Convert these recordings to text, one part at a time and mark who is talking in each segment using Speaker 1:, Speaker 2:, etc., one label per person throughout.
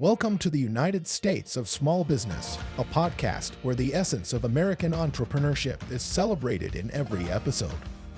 Speaker 1: Welcome to the United States of Small Business, a podcast where the essence of American entrepreneurship is celebrated in every episode.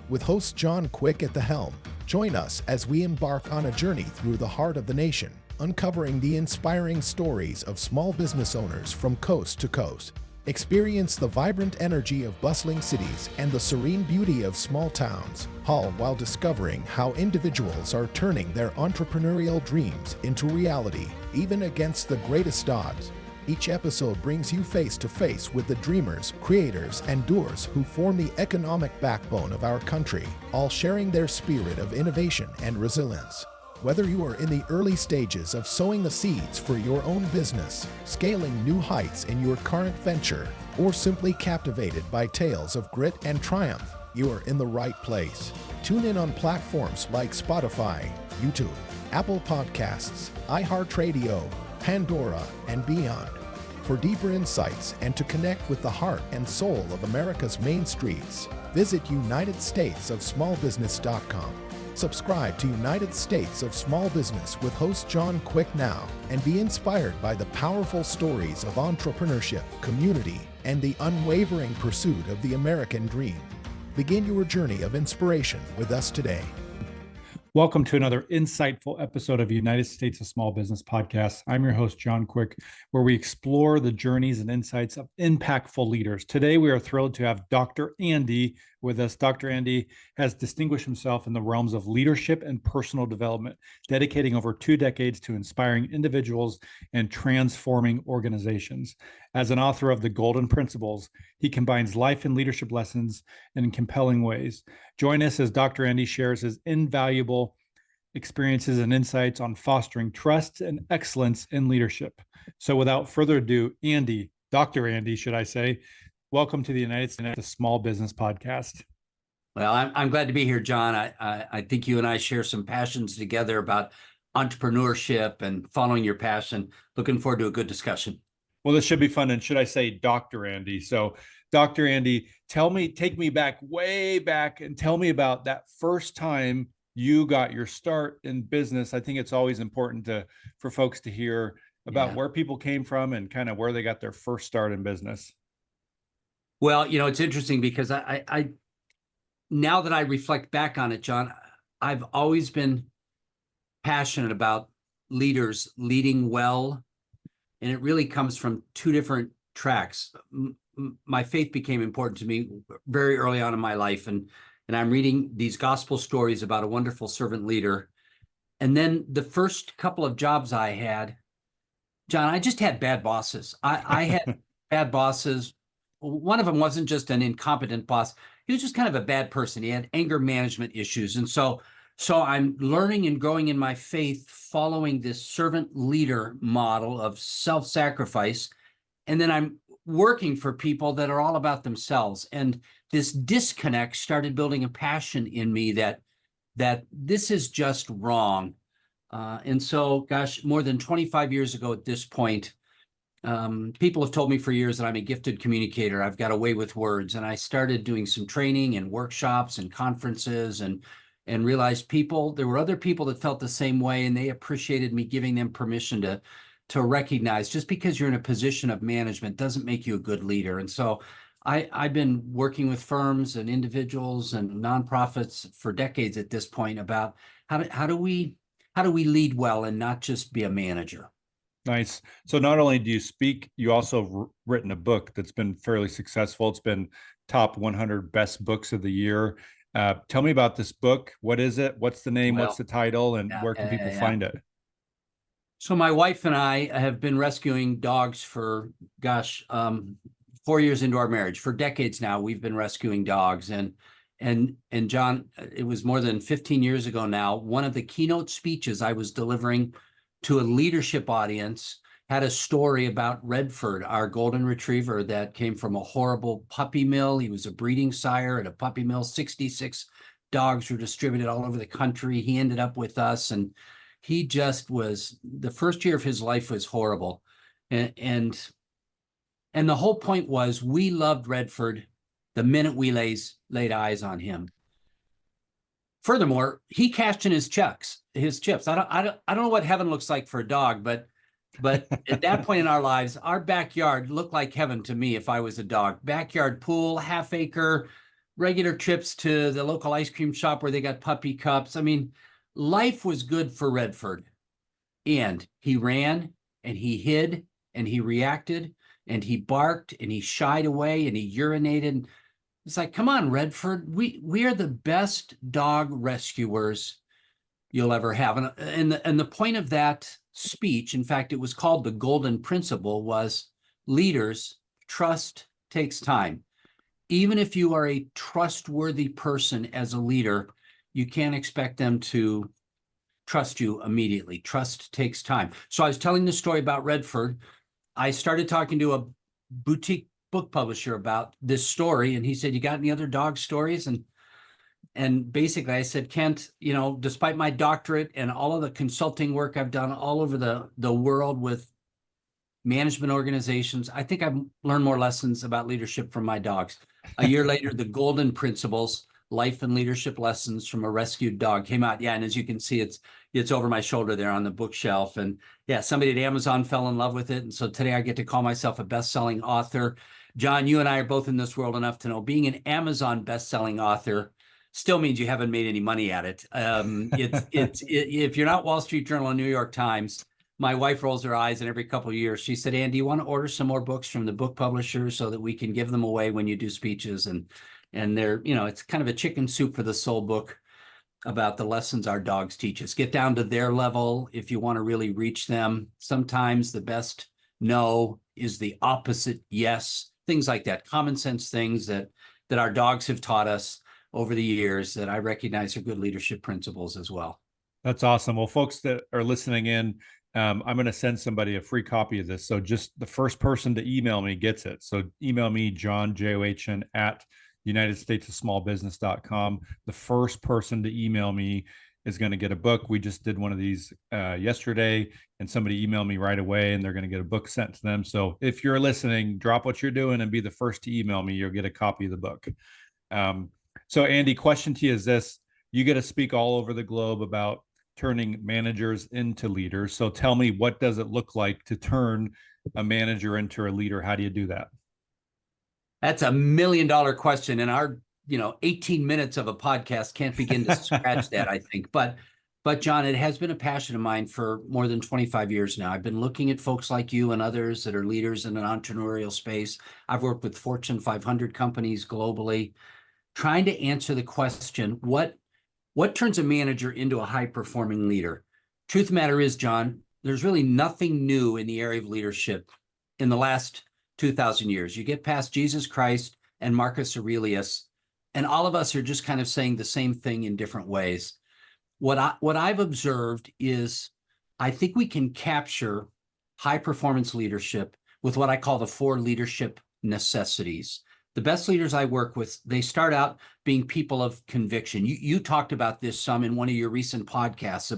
Speaker 1: With host John Quick at the helm, join us as we embark on a journey through the heart of the nation, uncovering the inspiring stories of small business owners from coast to coast. Experience the vibrant energy of bustling cities and the serene beauty of small towns, all while discovering how individuals are turning their entrepreneurial dreams into reality, even against the greatest odds. Each episode brings you face to face with the dreamers, creators, and doers who form the economic backbone of our country, all sharing their spirit of innovation and resilience. Whether you are in the early stages of sowing the seeds for your own business, scaling new heights in your current venture, or simply captivated by tales of grit and triumph, you are in the right place. Tune in on platforms like Spotify, YouTube, Apple Podcasts, iHeartRadio, Pandora, and beyond. For deeper insights and to connect with the heart and soul of America's main streets, visit UnitedStatesOfSmallBusiness.com. Subscribe to United States of Small Business with host John Quick now and be inspired by the powerful stories of entrepreneurship, community, and the unwavering pursuit of the American dream. Begin your journey of inspiration with us today.
Speaker 2: Welcome to another insightful episode of United States of Small Business podcast. I'm your host, John Quick, where we explore the journeys and insights of impactful leaders. Today, we are thrilled to have Dr. Andy with us. Dr. Andy has distinguished himself in the realms of leadership and personal development, dedicating over 2 decades to inspiring individuals and transforming organizations. As an author of The Golden Principles, he combines life and leadership lessons in compelling ways. Join us as Dr. Andy shares his invaluable experiences and insights on fostering trust and excellence in leadership. So without further ado, Andy, Dr. Andy, should I say, welcome to the United States of Small Business podcast.
Speaker 3: Well, I'm glad to be here, John. I think you and I share some passions together about entrepreneurship and following your passion. Looking forward to a good discussion.
Speaker 2: Well, this should be fun. And should I say Dr. Andy? So Dr. Andy, take me back, way back, and tell me about that first time you got your start in business. I think it's always important for folks to hear about where people came from and kind of where they got their first start in business.
Speaker 3: Well, it's interesting because I now that I reflect back on it, John, I've always been passionate about leaders leading well. And it really comes from 2 different tracks. My faith became important to me very early on in my life. And I'm reading these gospel stories about a wonderful servant leader. And then the first couple of jobs I had, John, I just had bad bosses. I had bad bosses. One of them wasn't just an incompetent boss. He was just kind of a bad person. He had anger management issues. And so I'm learning and growing in my faith, following this servant leader model of self-sacrifice. And then I'm working for people that are all about themselves. And this disconnect started building a passion in me that this is just wrong. And so, gosh, more than 25 years ago at this point, people have told me for years that I'm a gifted communicator. I've got a way with words. And I started doing some training and workshops and conferences and realized there were other people that felt the same way, and they appreciated me giving them permission to recognize just because you're in a position of management doesn't make you a good leader. And so I've been working with firms and individuals and nonprofits for decades at this point about how do we lead well and not just be a manager.
Speaker 2: Nice. So not only do you speak, you also written a book that's been fairly successful. It's been top 100 best books of the year. Tell me about this book. What is it? What's the name? What's the title? And where can people find it?
Speaker 3: So my wife and I have been rescuing dogs for, 4 years into our marriage. For decades now, we've been rescuing dogs. And John, it was more than 15 years ago now, one of the keynote speeches I was delivering to a leadership audience had a story about Redford, our golden retriever that came from a horrible puppy mill. He was a breeding sire at a puppy mill. 66 dogs were distributed all over the country. He ended up with us, and he just was, the first year of his life was horrible. And the whole point was we loved Redford the minute we laid eyes on him. Furthermore, he cashed in his chips. I don't know what heaven looks like for a dog, but But at that point in our lives, our backyard looked like heaven to me if I was a dog. Backyard pool, half acre, regular trips to the local ice cream shop where they got puppy cups. I mean, life was good for Redford. And he ran and he hid and he reacted and he barked and he shied away and he urinated. It's like, come on, Redford, we are the best dog rescuers you'll ever have. And the point of that speech, in fact, it was called the Golden Principle, was leaders, trust takes time. Even if you are a trustworthy person as a leader, you can't expect them to trust you immediately. Trust takes time. So I was telling the story about Redford. I started talking to a boutique book publisher about this story, and he said, "You got any other dog stories?" And basically I said, "Kent, you know, despite my doctorate and all of the consulting work I've done all over the world with management organizations, I think I've learned more lessons about leadership from my dogs." A year later, the Golden Principles, Life and Leadership Lessons from a Rescued Dog came out. Yeah, and as you can see, it's over my shoulder there on the bookshelf. And yeah, somebody at Amazon fell in love with it. And so today I get to call myself a best-selling author. John, you and I are both in this world enough to know being an Amazon best-selling author still means you haven't made any money at it. If you're not Wall Street Journal or New York Times, my wife rolls her eyes, and every couple of years she said, "Andy, you want to order some more books from the book publishers so that we can give them away when you do speeches?" And they're, you know, it's kind of a chicken soup for the soul book about the lessons our dogs teach us. Get down to their level if you want to really reach them. Sometimes the best no is the opposite yes. Things like that, common sense things that our dogs have taught us over the years that I recognize are good leadership principles as well.
Speaker 2: That's awesome. Well, folks that are listening in, I'm going to send somebody a free copy of this. So just the first person to email me gets it. So email me, John, John, at UnitedStatesOfSmallBusiness.com. The first person to email me is going to get a book. We just did one of these yesterday, and somebody emailed me right away, and they're going to get a book sent to them. So if you're listening, drop what you're doing and be the first to email me. You'll get a copy of the book. So Andy, question to you is this. You get to speak all over the globe about turning managers into leaders. So tell me, what does it look like to turn a manager into a leader? How do you do that?
Speaker 3: That's $1 million question. And our, 18 minutes of a podcast can't begin to scratch that, I think. But John, it has been a passion of mine for more than 25 years now. I've been looking at folks like you and others that are leaders in an entrepreneurial space. I've worked with Fortune 500 companies globally, trying to answer the question, what turns a manager into a high-performing leader? Truth of the matter is, John, there's really nothing new in the area of leadership in the last 2,000 years. You get past Jesus Christ and Marcus Aurelius, and all of us are just kind of saying the same thing in different ways. What I've observed is I think we can capture high-performance leadership with what I call the 4 leadership necessities. The best leaders I work with, they start out being people of conviction. You talked about this some in one of your recent podcasts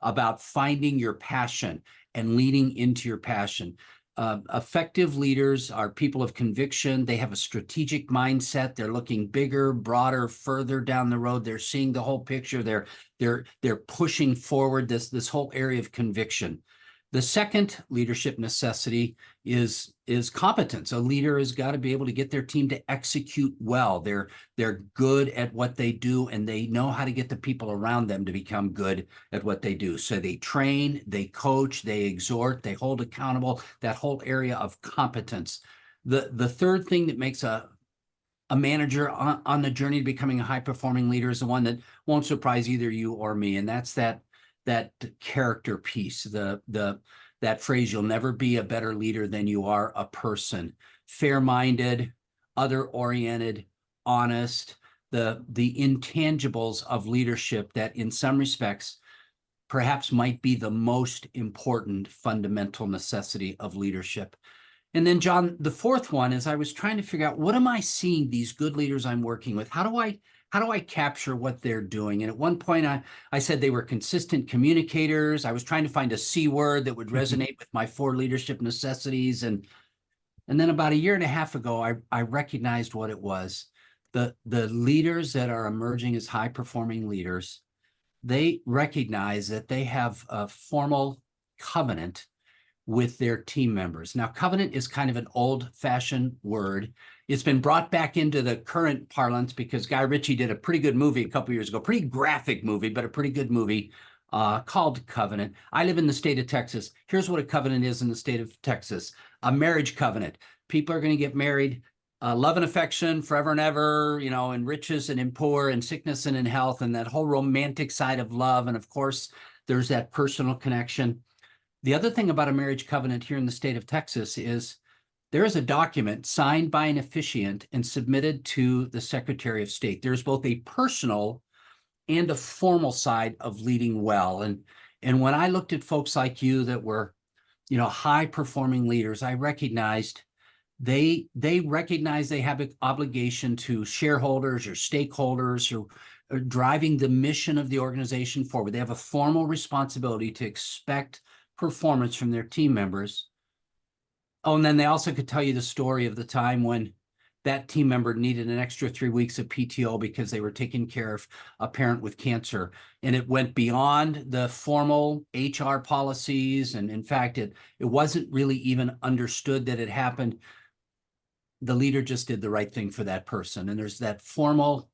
Speaker 3: about finding your passion and leading into your passion. Effective leaders are people of conviction. They have a strategic mindset. They're looking bigger, broader, further down the road. They're seeing the whole picture. They're pushing forward this whole area of conviction. The second leadership necessity is competence. A leader has got to be able to get their team to execute well. They're good at what they do, and they know how to get the people around them to become good at what they do. So they train, they coach, they exhort, they hold accountable, that whole area of competence. The third thing that makes a manager on the journey to becoming a high-performing leader is the one that won't surprise either you or me, and that's that character piece, that phrase, "You'll never be a better leader than you are a person." Fair-minded, other-oriented, honest, the intangibles of leadership that in some respects perhaps might be the most important fundamental necessity of leadership. And then, John, the fourth one is I was trying to figure out, what am I seeing these good leaders I'm working with? How do I capture what they're doing? And at one point I said they were consistent communicators. I was trying to find a C word that would resonate with my 4 leadership necessities. And then about a year and a half ago, I recognized what it was. The leaders that are emerging as high-performing leaders, they recognize that they have a formal covenant with their team members. Now, covenant is kind of an old-fashioned word. It's been brought back into the current parlance because Guy Ritchie did a pretty good movie a couple years ago, pretty graphic movie, but a pretty good movie called Covenant. I live in the state of Texas. Here's what a covenant is in the state of Texas: a marriage covenant. People are going to get married, love and affection forever and ever, you know, in riches and in poor, in sickness and in health, and that whole romantic side of love. And of course, there's that personal connection. The other thing about a marriage covenant here in the state of Texas is there is a document signed by an officiant and submitted to the Secretary of State. There's both a personal and a formal side of leading well. And when I looked at folks like you that were, you know, high performing leaders, I recognized they recognize they have an obligation to shareholders or stakeholders who are driving the mission of the organization forward. They have a formal responsibility to expect performance from their team members. Oh, and then they also could tell you the story of the time when that team member needed an extra 3 weeks of PTO because they were taking care of a parent with cancer. And it went beyond the formal HR policies. And in fact, it wasn't really even understood that it happened. The leader just did the right thing for that person. And there's that formal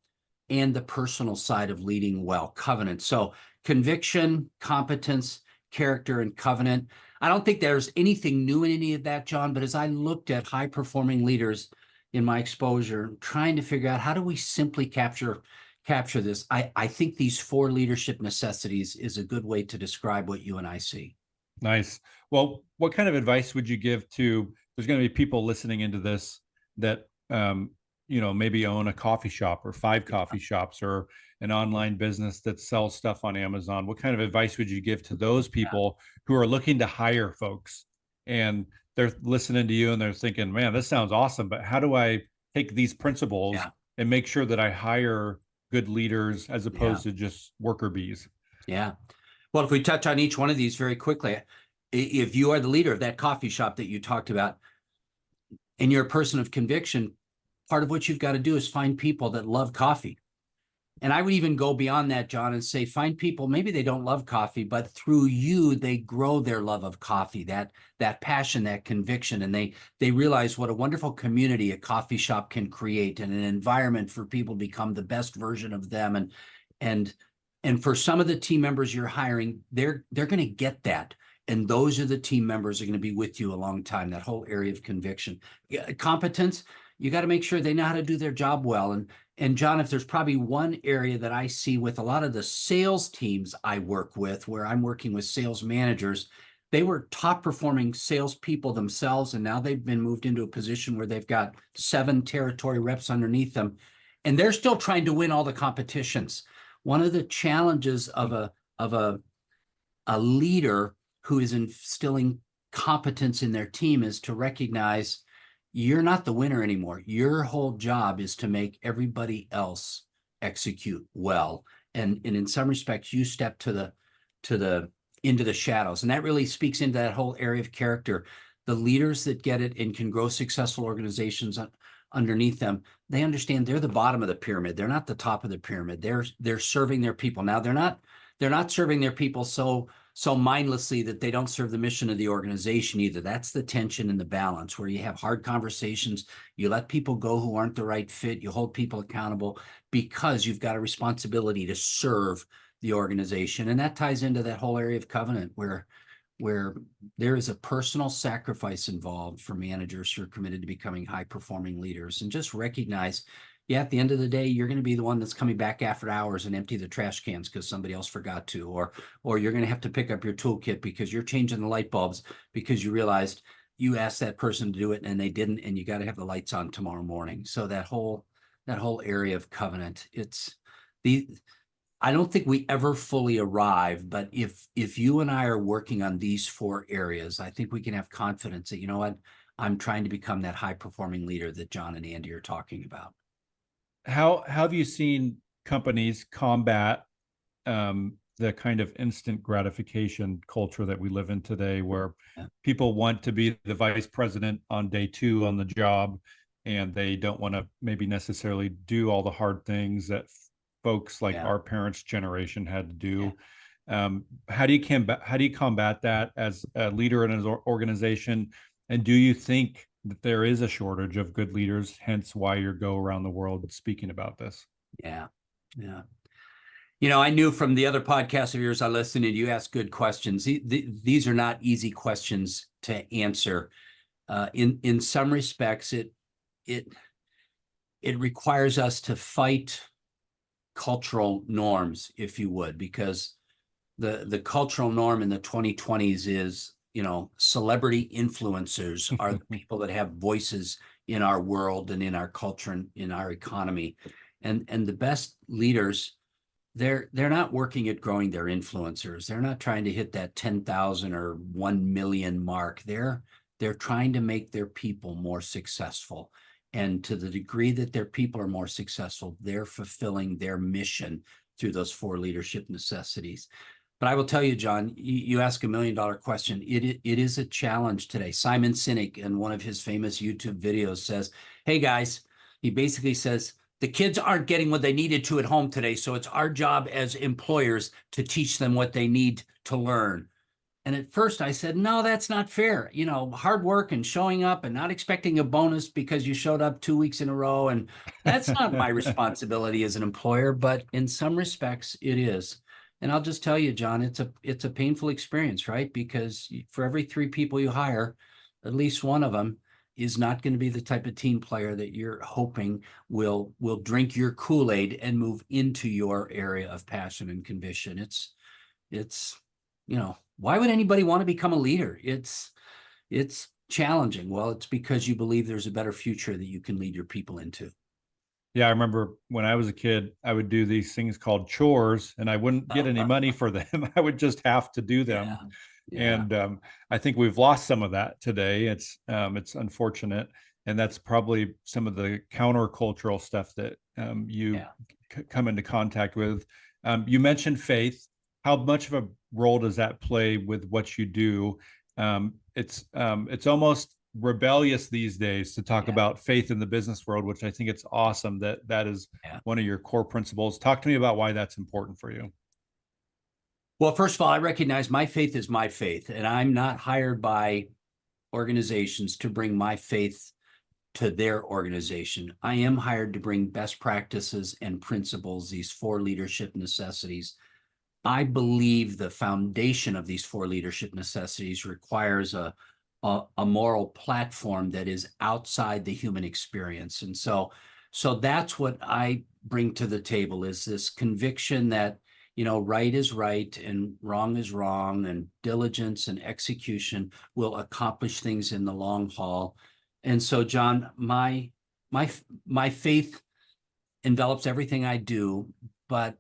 Speaker 3: and the personal side of leading well, covenant. So conviction, competence, character, and covenant. I don't think there's anything new in any of that, John, but as I looked at high performing leaders in my exposure, trying to figure out how do we simply capture this, I think these 4 leadership necessities is a good way to describe what you and I see.
Speaker 2: Nice. Well, what kind of advice would you give to, there's going to be people listening into this that, you know, maybe own a coffee shop or 5 coffee shops or an online business that sells stuff on Amazon. What kind of advice would you give to those people who are looking to hire folks and they're listening to you and they're thinking, man, this sounds awesome, but how do I take these principles and make sure that I hire good leaders as opposed to just worker bees?
Speaker 3: Yeah. Well, if we touch on each one of these very quickly, if you are the leader of that coffee shop that you talked about and you're a person of conviction, part of what you've got to do is find people that love coffee. And I would even go beyond that, John, and say, find people, maybe they don't love coffee, but through you, they grow their love of coffee, that passion, that conviction, and they realize what a wonderful community a coffee shop can create and an environment for people to become the best version of them. And for some of the team members you're hiring, they're going to get that. And those are the team members that are going to be with you a long time, that whole area of conviction. Competence, you got to make sure they know how to do their job well. And John, if there's probably one area that I see with a lot of the sales teams I work with, where I'm working with sales managers, they were top performing salespeople themselves, and now they've been moved into a position where they've got 7 territory reps underneath them, and they're still trying to win all the competitions. One of the challenges of a leader who is instilling competence in their team is to recognize you're not the winner anymore. Your whole job is to make everybody else execute well. And in some respects, you step into the shadows. And that really speaks into that whole area of character. The leaders that get it and can grow successful organizations underneath them, they understand they're the bottom of the pyramid. They're not the top of the pyramid. They're serving their people. Now they're not serving their people so mindlessly that they don't serve the mission of the organization either. That's the tension and the balance where you have hard conversations. You let people go who aren't the right fit. You hold people accountable because you've got a responsibility to serve the organization. And that ties into that whole area of covenant where there is a personal sacrifice involved for managers who are committed to becoming high-performing leaders. And just recognize, at the end of the day, you're going to be the one that's coming back after hours and empty the trash cans because somebody else forgot to, or you're going to have to pick up your toolkit because you're changing the light bulbs because you realized you asked that person to do it and they didn't, and you got to have the lights on tomorrow morning. So that whole area of covenant, I don't think we ever fully arrive, but if you and I are working on these 4 areas, I think we can have confidence that, you know what, I'm trying to become that high-performing leader that John and Andy are talking about.
Speaker 2: How have you seen companies combat the kind of instant gratification culture that we live in today, where people want to be the vice president on day 2 on the job, and they don't want to maybe necessarily do all the hard things that folks like our parents' generation had to do? How do you combat that as a leader in an organization? And do you think that there is a shortage of good leaders, hence why you go around the world speaking about this?
Speaker 3: Yeah. Yeah. I knew from the other podcasts of yours I listened, and you asked good questions. These are not easy questions to answer. In some respects, it requires us to fight cultural norms, if you would, because the cultural norm in the 2020s is, celebrity influencers are the people that have voices in our world and in our culture and in our economy, and the best leaders. They're not working at growing their influencers. They're not trying to hit that 10,000 or 1 million mark. They're trying to make their people more successful. And to the degree that their people are more successful, they're fulfilling their mission through those 4 leadership necessities. But I will tell you, John, you ask $1 million question. It is a challenge today. Simon Sinek, in one of his famous YouTube videos, says, "Hey guys," he basically says, "the kids aren't getting what they needed to at home today, so it's our job as employers to teach them what they need to learn." And at first I said, no, that's not fair. Hard work and showing up and not expecting a bonus because you showed up 2 weeks in a row. And that's not my responsibility as an employer, but in some respects it is. And I'll just tell you, John, it's a painful experience, right? Because for every 3 people you hire, at least one of them is not going to be the type of team player that you're hoping will drink your Kool-Aid and move into your area of passion and conviction. It's why would anybody want to become a leader? It's challenging. Well, it's because you believe there's a better future that you can lead your people into.
Speaker 2: Yeah, I remember when I was a kid, I would do these things called chores, and I wouldn't get any money for them. I would just have to do them.
Speaker 3: Yeah. Yeah.
Speaker 2: And I think we've lost some of that today. It's unfortunate, and that's probably some of the countercultural stuff that you come into contact with. You mentioned faith. How much of a role does that play with what you do? It's almost rebellious these days to talk about faith in the business world, which I think it's awesome that is one of your core principles. Talk to me about why that's important for you.
Speaker 3: Well, first of all, I recognize my faith is my faith, and I'm not hired by organizations to bring my faith to their organization. I am hired to bring best practices and principles, these 4 leadership necessities. I believe the foundation of these 4 leadership necessities requires a moral platform that is outside the human experience. And so that's what I bring to the table, is this conviction that, right is right and wrong is wrong, and diligence and execution will accomplish things in the long haul. And so, John, my faith envelops everything I do, but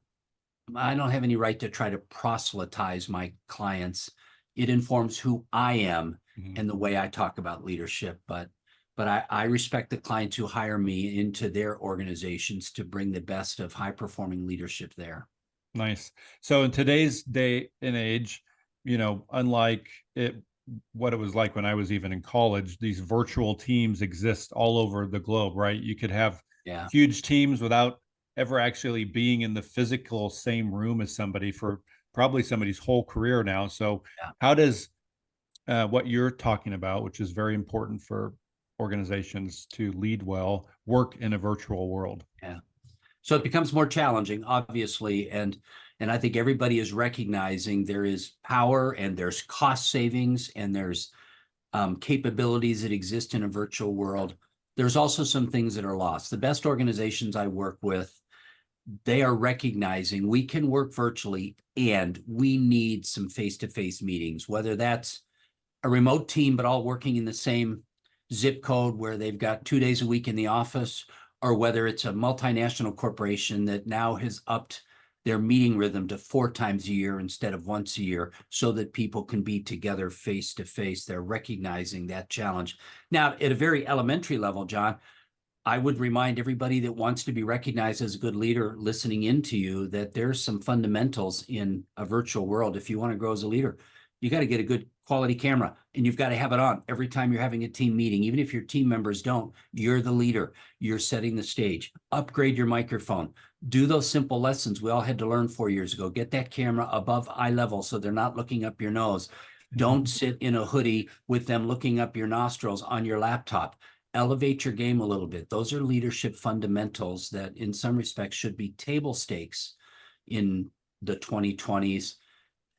Speaker 3: I don't have any right to try to proselytize my clients. It informs who I am and the way I talk about leadership. But I respect the clients who hire me into their organizations to bring the best of high-performing leadership there.
Speaker 2: Nice. So in today's day and age, unlike what it was like when I was even in college, these virtual teams exist all over the globe, right? You could have huge teams without ever actually being in the physical same room as somebody for probably somebody's whole career now. So how does what you're talking about, which is very important for organizations to lead well, work in a virtual world?
Speaker 3: Yeah. So it becomes more challenging, obviously, and I think everybody is recognizing there is power and there's cost savings and there's capabilities that exist in a virtual world. There's also some things that are lost. The best organizations I work with, they are recognizing we can work virtually and we need some face-to-face meetings, whether that's a remote team but all working in the same zip code where they've got 2 days a week in the office, or whether it's a multinational corporation that now has upped their meeting rhythm to 4 times a year instead of once a year so that people can be together face to face. They're recognizing that challenge. Now, at a very elementary level, John, I would remind everybody that wants to be recognized as a good leader listening into you that there's some fundamentals in a virtual world. If you want to grow as a leader, you got to get a good quality camera, and you've got to have it on every time you're having a team meeting. Even if your team members don't, you're the leader. You're setting the stage. Upgrade your microphone. Do those simple lessons we all had to learn 4 years ago. Get that camera above eye level so they're not looking up your nose. Don't sit in a hoodie with them looking up your nostrils on your laptop. Elevate your game a little bit. Those are leadership fundamentals that in some respects should be table stakes in the 2020s.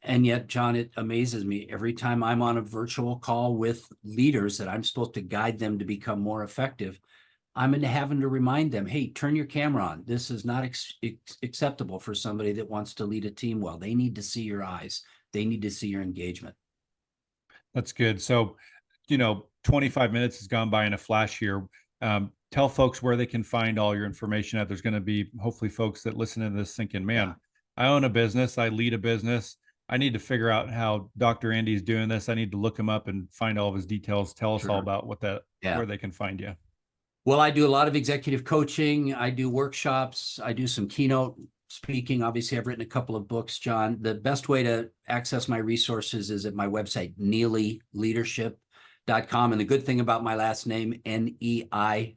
Speaker 3: And yet, John, it amazes me every time I'm on a virtual call with leaders that I'm supposed to guide them to become more effective. I'm having to remind them, hey, turn your camera on. This is not acceptable for somebody that wants to lead a team well. They need to see your eyes. They need to see your engagement.
Speaker 2: That's good. So, 25 minutes has gone by in a flash here. Tell folks where they can find all your information at. There's going to be hopefully folks that listen to this thinking, man, I own a business. I lead a business. I need to figure out how Dr. Andy's doing this. I need to look him up and find all of his details. Tell us all about where they can find you.
Speaker 3: Well, I do a lot of executive coaching. I do workshops. I do some keynote speaking. Obviously, I've written a couple of books, John. The best way to access my resources is at my website, neillieleadership.com. And the good thing about my last name, Neillie,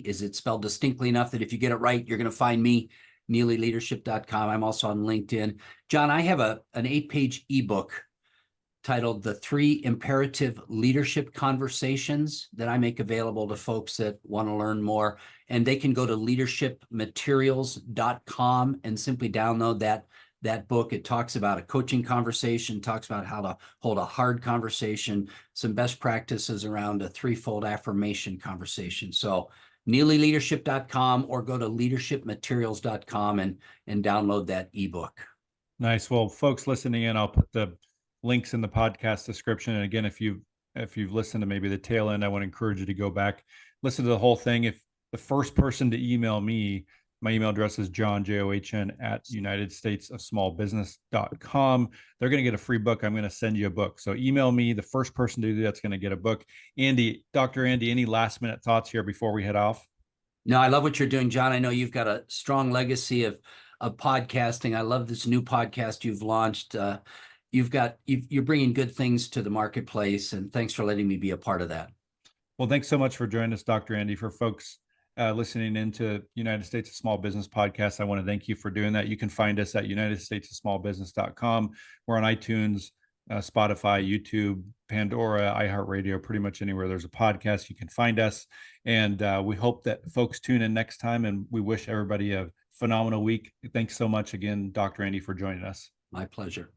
Speaker 3: is it's spelled distinctly enough that if you get it right, you're going to find me, neillieleadership.com. I'm also on LinkedIn. John, I have an 8-page ebook titled The 3 Imperative Leadership Conversations that I make available to folks that want to learn more. And they can go to leadershipmaterials.com and simply download that book. It talks about a coaching conversation, talks about how to hold a hard conversation, some best practices around a 3-fold affirmation conversation. So neillieleadership.com or go to leadershipmaterials.com and download that ebook.
Speaker 2: Nice. Well, folks listening in, I'll put the links in the podcast description. And again, if you've listened to maybe the tail end, I want to encourage you to go back, listen to the whole thing. If the first person to email me, my email address is john, JOHN, at unitedstatesofsmallbusiness.com. They're going to get a free book. I'm going to send you a book. So email me. The first person to do that's going to get a book. Andy, Dr. Andy, any last minute thoughts here before we head off?
Speaker 3: No, I love what you're doing, John. I know you've got a strong legacy of podcasting. I love this new podcast you've launched. You're bringing good things to the marketplace, and thanks for letting me be a part of that.
Speaker 2: Well, thanks so much for joining us, Dr. Andy. For folks listening into United States of Small Business podcast, I want to thank you for doing that. You can find us at unitedstatesofsmallbusiness.com. We're on iTunes, Spotify, YouTube, Pandora, iHeartRadio, pretty much anywhere there's a podcast, you can find us. And we hope that folks tune in next time, and we wish everybody a phenomenal week. Thanks so much again, Dr. Andy, for joining us.
Speaker 3: My pleasure.